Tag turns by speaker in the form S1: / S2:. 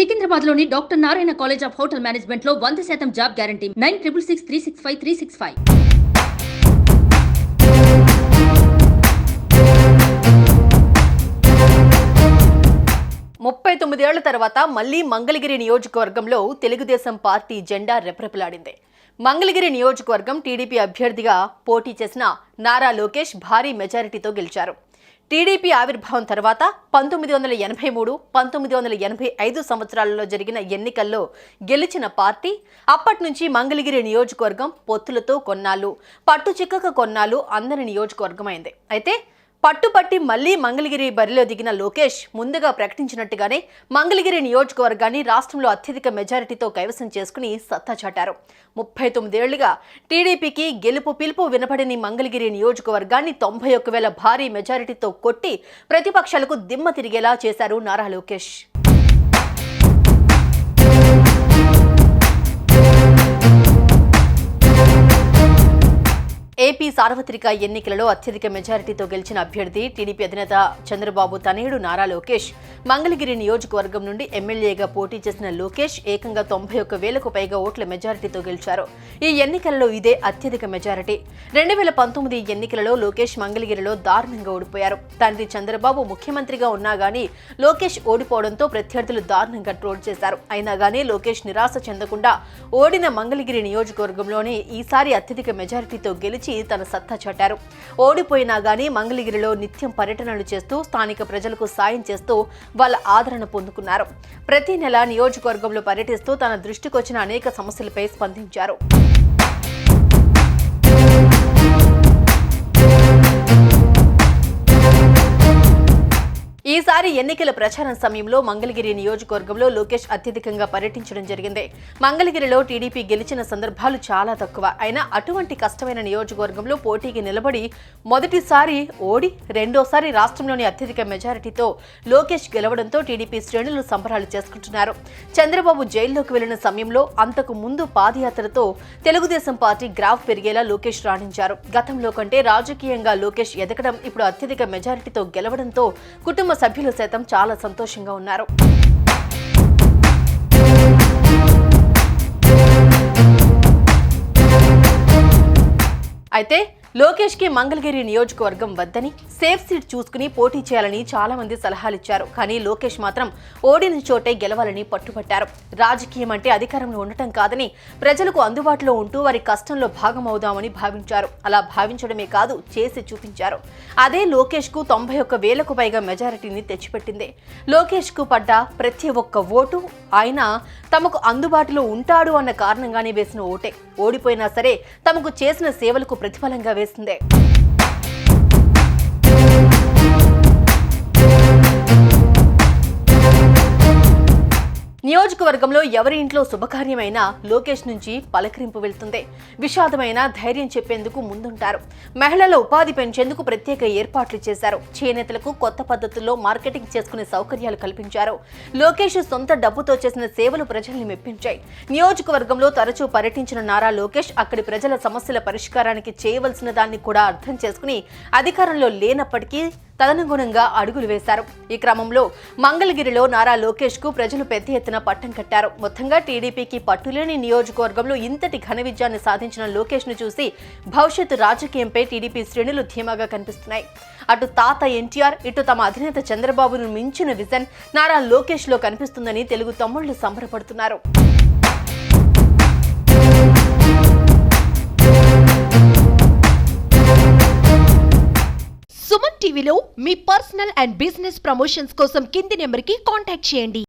S1: సికింద్రాబాద్లోని doctor Narayana college of hotel మేనేజ్మెంట్లో 100% job guarantee. 966365
S2: 39 ఏళ్ల తర్వాత మళ్లీ మంగళగిరి నియోజకవర్గంలో తెలుగుదేశం పార్టీ జెండా రెపరెపలాడింది. మంగళగిరి నియోజకవర్గం టీడీపీ అభ్యర్థిగా పోటీ చేసిన నారా లోకేష్ భారీ మెజారిటీతో గెలిచారు. టీడీపీ ఆవిర్భావం తర్వాత 1983, 1985 సంవత్సరాలలో జరిగిన ఎన్నికల్లో గెలిచిన పార్టీ అప్పటి నుంచి మంగళగిరి నియోజకవర్గం పొత్తులతో కొన్నాళ్ళు, పట్టుచిక్కక కొన్నాళ్ళు అందరి నియోజకవర్గమైంది. అయితే పట్టుపట్టి మళ్లీ మంగళగిరి బరిలో దిగిన లోకేష్ ముందుగా ప్రకటించినట్టుగానే మంగళగిరి నియోజకవర్గాన్ని రాష్ట్రంలో అత్యధిక మెజారిటీతో కైవసం చేసుకుని సత్తా చాటారు. 39 ఏళ్లుగా టీడీపీకి గెలుపు పిలుపు వినపడని మంగళగిరి నియోజకవర్గాన్ని 91,000 భారీ మెజారిటీతో కొట్టి ప్రతిపక్షాలకు దిమ్మ తిరిగేలా చేశారు నారా లోకేష్. ఏపీ సార్వత్రిక ఎన్నికలలో అత్యధిక మెజారిటీతో గెలిచిన అభ్యర్థి టీడీపీ అధినేత చంద్రబాబు తనయుడు నారా లోకేష్. మంగళగిరి నియోజకవర్గం నుండి ఎమ్మెల్యేగా పోటీ చేసిన లోకేష్ ఏకంగా 91,000కు పైగా ఓట్ల మెజారిటీతో గెలిచారు. ఈ ఎన్నికలలో ఇదే అత్యధిక మెజారిటీ. 2019 ఎన్నికలలో లోకేష్ మంగళగిరిలో దారుణంగా ఓడిపోయారు. తండ్రి చంద్రబాబు ముఖ్యమంత్రిగా ఉన్నా గానీ లోకేష్ ఓడిపోవడంతో ప్రత్యర్థులు దారుణంగా ట్రోల్ చేశారు. అయినా గానీ లోకేష్ నిరాశ చెందకుండా ఓడిన మంగళగిరి నియోజకవర్గంలోనే ఈసారి అత్యధిక మెజారిటీతో గెలిచి తన సత్తా చాటారు. ఓడిపోయినా గానీ మంగళగిరిలో నిత్యం పర్యటనలు చేస్తూ స్థానిక ప్రజలకు సాయం చేస్తూ వాళ్ళ ఆదరణ పొందుకున్నారు. ప్రతి నెల నియోజకవర్గంలో పర్యటిస్తూ తన దృష్టికొచ్చిన అనేక సమస్యలపై స్పందించారు. ఈసారి ఎన్నికల ప్రచారం సమయంలో మంగళగిరి నియోజకవర్గంలో లోకేష్ అత్యధికంగా పర్యటించడం జరిగింది. మంగళగిరిలో టీడీపీ గెలిచిన సందర్భాలు చాలా తక్కువ. అయినా అటువంటి కష్టమైన నియోజకవర్గంలో పోటీకి నిలబడి మొదటిసారి ఓడి రెండోసారి రాష్ట్రంలోని అత్యధిక మెజారిటీతో లోకేష్ గెలవడంతో టీడీపీ శ్రేణులు సంబరాలు చేసుకుంటున్నారు. చంద్రబాబు జైల్లోకి వెళ్లిన సమయంలో అంతకు ముందు పాదయాత్రతో తెలుగుదేశం పార్టీ గ్రాఫ్ పెరిగేలా లోకేష్ రాణించారు. గతంలో కంటే రాజకీయంగా లోకేష్ ఎదగడం, ఇప్పుడు అత్యధిక మెజారిటీతో గెలవడంతో కుటుంబ సభ్యులు సైతం చాలా సంతోషంగా ఉన్నారు. అయితే లోకేష్ కి మంగళగిరి నియోజకవర్గం వద్దని సేఫ్ సీట్ చూసుకుని పోటీ చేయాలని చాలా మంది సలహాలిచ్చారు. కానీ లోకేష్ మాత్రం ఓడిన చోటే గెలవాలని పట్టుపట్టారు. రాజకీయం అంటే అధికారంలో ఉండటం కాదని ప్రజలకు అందుబాటులో ఉంటూ వారి కష్టంలో భాగమవుదామని భావించారు. అలా భావించడమే కాదు, చేసి చూపించారు. అదే లోకేష్ కు 91,000కు పైగా మెజారిటీని తెచ్చిపెట్టింది. లోకేష్ కు పడ్డ ప్రతి ఒక్క ఓటు ఆయన తమకు అందుబాటులో ఉంటాడు అన్న కారణంగానే వేసిన ఓటే. ఓడిపోయినా సరే తమకు చేసిన సేవలకు ప్రతిఫలంగా వేసిందే. నియోజకవర్గంలో ఎవరి ఇంట్లో శుభకార్యమైనా లోకేష్ నుంచి పలకరింపు వెళ్తుంది. విషాదమైన ధైర్యం చెప్పేందుకు ముందుంటారు. మహిళల ఉపాధి పెంచేందుకు ప్రత్యేక ఏర్పాట్లు చేశారు. చేనేతలకు కొత్త పద్ధతుల్లో మార్కెటింగ్ చేసుకునే సౌకర్యాలు కల్పించారు. లోకేష్ సొంత డబ్బుతో చేసిన సేవలు ప్రజల్ని మెప్పించాయి. నియోజకవర్గంలో తరచూ పర్యటించిన నారా లోకేష్ అక్కడి ప్రజల సమస్యల పరిష్కారానికి చేయవలసిన దాన్ని కూడా అర్థం చేసుకుని అధికారంలో లేనప్పటికీ తదనుగుణంగా అడుగులు వేశారు. ఈ క్రమంలో మంగళగిరిలో నారా లోకేష్ కు ప్రజలు పెద్ద ఎత్తున పట్టం కట్టారు. మొత్తంగా టీడీపీకి పట్టులేని నియోజకవర్గంలో ఇంతటి ఘన విజయాన్ని సాధించిన లోకేష్ ను చూసి భవిష్యత్తు రాజకీయంపై టీడీపీ శ్రేణులు ధీమాగా కనిపిస్తున్నాయి. అటు తాత ఎన్టీఆర్, ఇటు తమ అధినేత చంద్రబాబును మించిన విజన్ నారా లోకేష్ లో కనిపిస్తుందని తెలుగు తమ్ముళ్లు సంబరపడుతున్నారు.
S3: సుమన్ టీవీలో మీ పర్సనల్ అండ్ బిజినెస్ ప్రమోషన్స్ కోసం కింది నెంబర్కి కాంటాక్ట్ చేయండి.